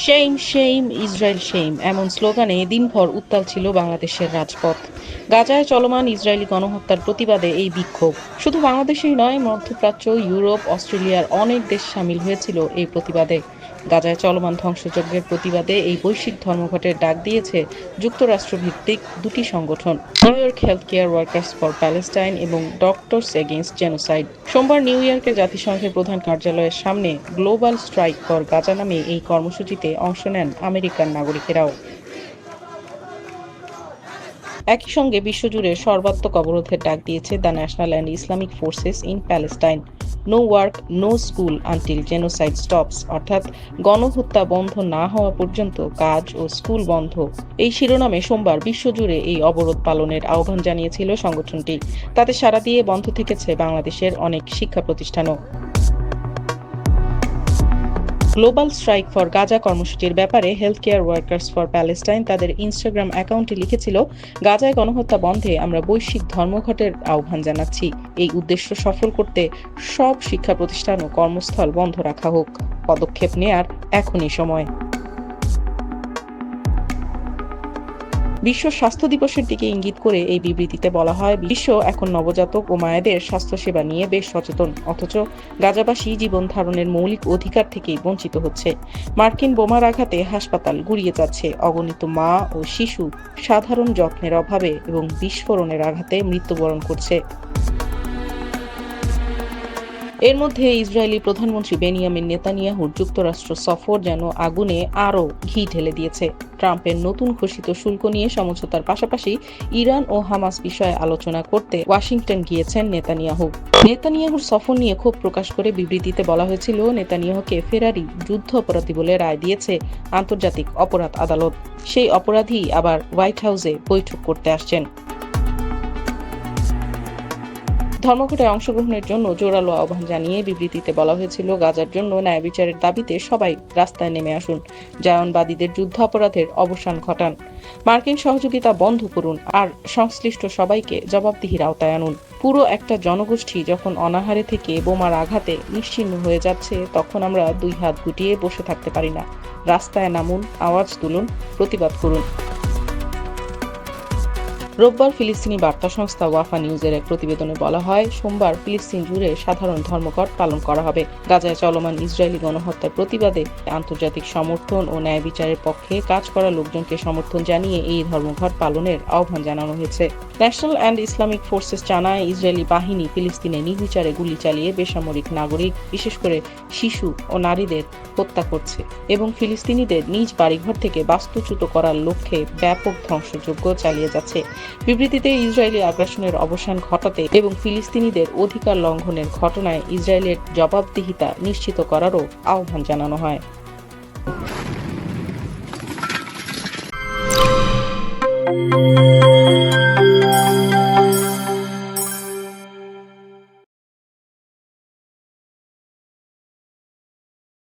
Shame shame Israel shame এমন স্লোগানে দিনভর উত্তাল ছিল বাংলাদেশের রাজপথ। গাজায় চলমান ইসরায়েলি গণহত্যার প্রতিবাদে এই বিক্ষোভ শুধু বাংলাদেশেই নয়, মধ্যপ্রাচ্য, ইউরোপ, অস্ট্রেলিয়ার অনেক দেশ সামিল হয়েছিল এই প্রতিবাদে। গাজায় চলমান ধ্বংসযজ্ঞের প্রতিবাদে এই বৈশ্বিক ধর্মঘটের ডাক দিয়েছে যুক্তরাষ্ট্রভিত্তিক দুটি সংগঠন, new York health care workers for Palestine এবং ডক্টরস এগেইনস্ট জেনোসাইড। সোমবার নিউ ইয়র্কে জাতিসংঘের প্রধান কার্যালয়ের সামনে গ্লোবাল স্ট্রাইক ফর গাজা নামে এই কর্মসূচিতে অংশ নেন আমেরিকান নাগরিকেরাও। একই সঙ্গে বিশ্বজুড়ে সর্বাত্মক অবরোধের ডাক দিয়েছে the national and Islamic forces in Palestine. No work no school until genocide stops, অর্থাৎ গণহত্যা বন্ধ না হওয়া পর্যন্ত কাজ ও স্কুল বন্ধ, এই শিরোনামে সোমবার বিশ্বজুড়ে এই অবরোধ পালনের আহ্বান জানিয়েছিল সংগঠনটি। তাতে সাড়া দিয়ে বন্ধ থেকেছে বাংলাদেশের অনেক শিক্ষা প্রতিষ্ঠানও। গ্লোবাল স্ট্রাইক ফর গাজা কর্মসূচির ব্যাপারে health care workers for Palestine তাদের ইনস্টাগ্রাম অ্যাকাউন্টে লিখেছিল, গাজায় গণহত্যা বন্ধে আমরা বৈশ্বিক ধর্মঘটের আহ্বান জানাচ্ছি। এই উদ্দেশ্য সফল করতে সব শিক্ষা প্রতিষ্ঠান ও কর্মস্থল বন্ধ রাখা হোক। পদক্ষেপ নেয়ার এখনই সময়। বিশ্ব স্বাস্থ্য দিবসের দিকে ইঙ্গিত করে এই বিবৃতিতে বলা হয়, বিশ্ব এখন নবজাতক ও মায়েদের স্বাস্থ্যসেবা নিয়ে বেশ সচেতন, অথচ গাজাবাসী জীবন ধারণের মৌলিক অধিকার থেকেই বঞ্চিত হচ্ছে। মার্কিন বোমার আঘাতে হাসপাতাল গুড়িয়ে যাচ্ছে, অগণিত মা ও শিশু সাধারণ যত্নের অভাবে এবং বিস্ফোরণের আঘাতে মৃত্যুবরণ করছে। এর মধ্যে ইসরায়েলি প্রধানমন্ত্রী বেনিয়ামিন নেতানিয়াহুর যুক্তরাষ্ট্র সফর যেন আগুনে আরও ঘি ঢেলে দিয়েছে। ট্রাম্পের নতুন ঘোষিত শুল্ক নিয়ে সমঝোতার পাশাপাশি ইরান ও হামাস বিষয়ে আলোচনা করতে ওয়াশিংটন গিয়েছেন নেতানিয়াহু। নেতানিয়াহুর সফর নিয়ে ক্ষোভ প্রকাশ করে বিবৃতিতে বলা হয়েছিল, নেতানিয়াহুকে ফেরারি যুদ্ধ অপরাধী বলে রায় দিয়েছে আন্তর্জাতিক অপরাধ আদালত। সেই অপরাধী আবার হোয়াইট হাউসে বৈঠক করতে আসছেন। ধর্মঘটে অংশগ্রহণের জন্য জোরালো আহ্বান জানিয়ে বিবৃতিতে বলা হয়েছিল, গাজার জন্য ন্যায় বিচারের দাবিতে সবাই রাস্তায় নেমে আসুন, জায়নবাদীদের যুদ্ধাপরাধের অবসান ঘটান, মার্কিন সহযোগিতা বন্ধ করুন আর সংশ্লিষ্ট সবাইকে জবাবদিহির আওতায় আনুন। পুরো একটা জনগোষ্ঠী যখন অনাহারে থেকে বোমার আঘাতে নিশ্চিহ্ন হয়ে যাচ্ছে, তখন আমরা দুই হাত গুটিয়ে বসে থাকতে পারি না। রাস্তায় নামুন, আওয়াজ তুলুন, প্রতিবাদ করুন। রোববার ফিলিস্তিনি বার্তা সংস্থা ওয়াফা নিউজের এক প্রতিবেদনে বলা হয়, সোমবার ফিলিস্তিন জুড়ে সাধারণ ধর্মঘট পালন করা হবে। গাজায় চলমান ইসরায়েলি গণহত্যার প্রতিবাদে আন্তর্জাতিক সমর্থন ও ন্যায় বিচারের পক্ষে কাজ করা লোকজনকে সমর্থন জানিয়ে এই ধর্মঘট পালনের আহ্বান জানানো হয়েছে। ন্যাশনাল অ্যান্ড ইসলামিক ফোর্সেস জানায়, ইসরায়েলি বাহিনী ফিলিস্তিনে নির্বিচারে গুলি চালিয়ে বেসামরিক নাগরিক, বিশেষ করে শিশু ও নারীদের হত্যা করছে এবং ফিলিস্তিনিদের নিজ বাড়িঘর থেকে বাস্তুচ্যুত করার লক্ষ্যে ব্যাপক ধ্বংসযজ্ঞ চালিয়ে যাচ্ছে। বিবৃতিতে ইসরায়েলি আগ্রাসনের অবসান ঘটাতে এবং ফিলিস্তিনিদের অধিকার লঙ্ঘনের ঘটনায় ইসরায়েলের জবাবদিহিতা নিশ্চিত করারও আহ্বান জানানো হয়।